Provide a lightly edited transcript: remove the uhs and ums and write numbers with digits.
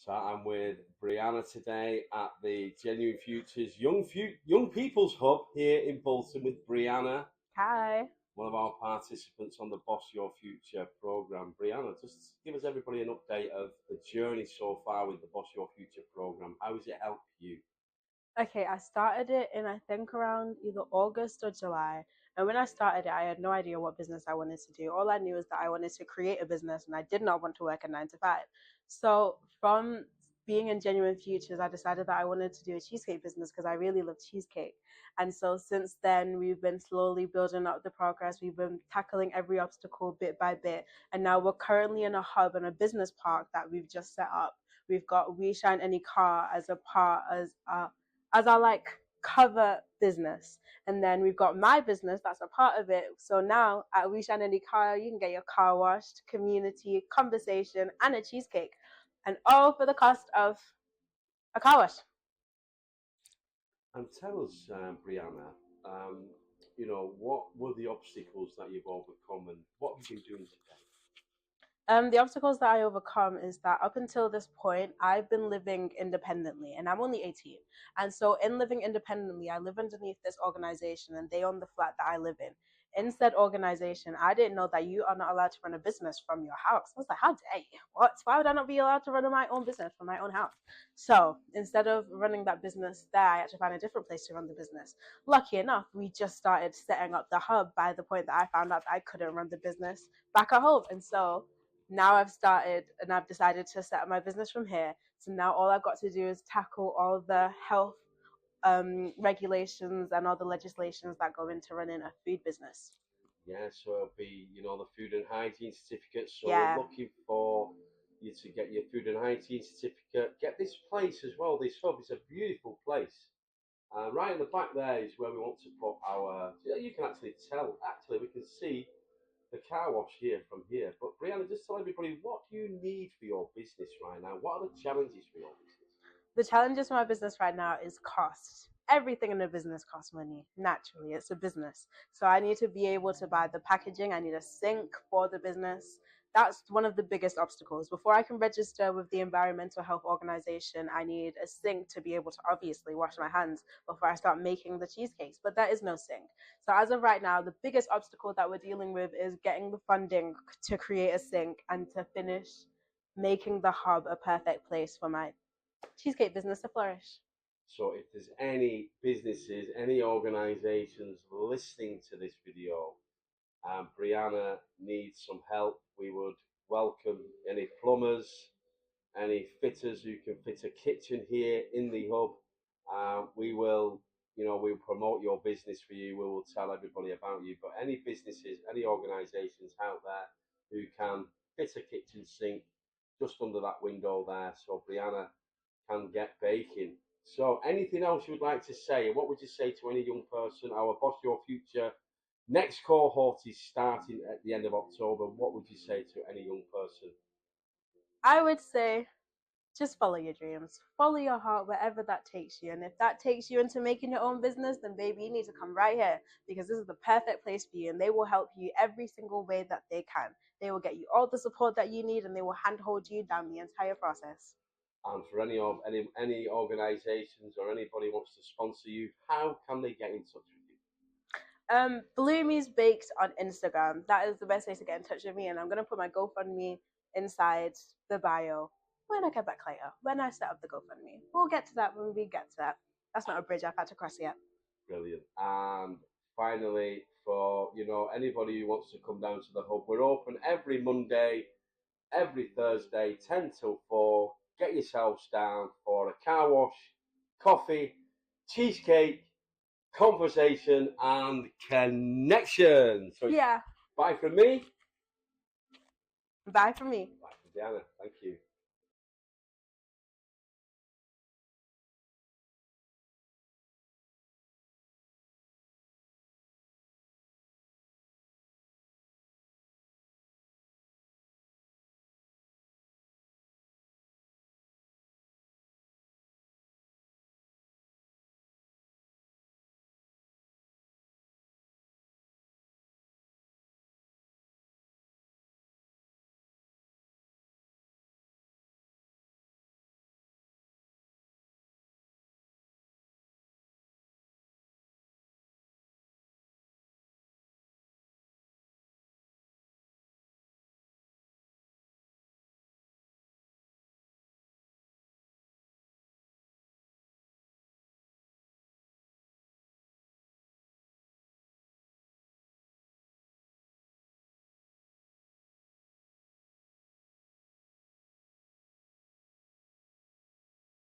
So I'm with Brianna today at the Genuine Futures Young People's Hub here in Bolton with Brianna, Hi. one of our participants on the Boss Your Future program. Brianna, just give us everybody an update of the journey so far with the Boss Your Future program. How has it helped you? Okay, I started it in I think around either August or July. And when I started it, I had no idea what business I wanted to do. All I knew is that I wanted to create a business and I did not want to work a 9 to 5. So from being in Genuine Futures, I decided that I wanted to do a cheesecake business because I really love cheesecake. And so since then, we've been slowly building up the progress. We've been tackling every obstacle bit by bit. And now we're currently in a hub and a business park that we've just set up. We've got We Shine Any Car as a part, as our like cover business. And then we've got my business that's a part of it. So now at We Shine Any Car, you can get your car washed, community, conversation, and a cheesecake. And all for the cost of a car wash. And tell us, Brianna, what were the obstacles that you've overcome and what have you been doing today? The obstacles that I overcome is that up until this point, I've been living independently and I'm only 18. And so, in living independently, I live underneath this organization and they own the flat that I live in. In said organization, I didn't know that you are not allowed to run a business from your house. I was like, how dare you? What? Why would I not be allowed to run my own business from my own house? So, instead of running that business there, I had to find a different place to run the business. Lucky enough, we just started setting up the hub by the point that I found out that I couldn't run the business back at home. And so, now I've started and I've decided to set up my business from here. So now all I've got to do is tackle all the health regulations and all the legislations that go into running a food business. Yeah, so it'll be, the food and hygiene certificate. So Yeah. we're looking for you to get your food and hygiene certificate. Get this place as well. This hub is a beautiful place. Right in the back there is where we want to put our. You can actually tell. Actually, we can see the car wash here from here. But Brianna, just tell everybody what do you need for your business right now? What are the challenges for your business? The challenges for my business right now is cost. Everything in a business costs money. Naturally, it's a business. So I need to be able to buy the packaging. I need a sink for the business. That's one of the biggest obstacles. Before I can register with the environmental health organization, I need a sink to be able to obviously wash my hands before I start making the cheesecakes. But there is no sink. So as of right now, the biggest obstacle that we're dealing with is getting the funding to create a sink and to finish making the hub a perfect place for my cheesecake business to flourish. So if there's any businesses, any organizations listening to this video, Brianna needs some help, we would welcome any plumbers, any fitters who can fit a kitchen here in the hub. We will, we'll promote your business for you. We will tell everybody about you. But any businesses, any organizations out there who can fit a kitchen sink just under that window there, so Brianna can get baking. So anything else you would like to say? What would you say to any young person? Our Boss Your Future next cohort is starting at the end of October. What would you say to any young person? I would say just follow your dreams, follow your heart wherever that takes you. And if that takes you into making your own business, then baby, you need to come right here because this is the perfect place for you. And they will help you every single way that they can. They will get you all the support that you need and they will handhold you down the entire process. And for any organizations or anybody wants to sponsor you, how can they get in touch with you? Bloomies Baked on Instagram. That is the best way to get in touch with me. And I'm going to put my GoFundMe inside the bio when I get back later, when I set up the GoFundMe. We'll get to that when we get to that. That's not a bridge I've had to cross yet. Brilliant. And finally, for anybody who wants to come down to the hub, we're open every Monday, every Thursday, 10 till 4. Get yourselves down for a car wash, coffee, cheesecake, conversation, and connection. So yeah. Bye from me. Bye from me. Bye from Brianna. Thank you.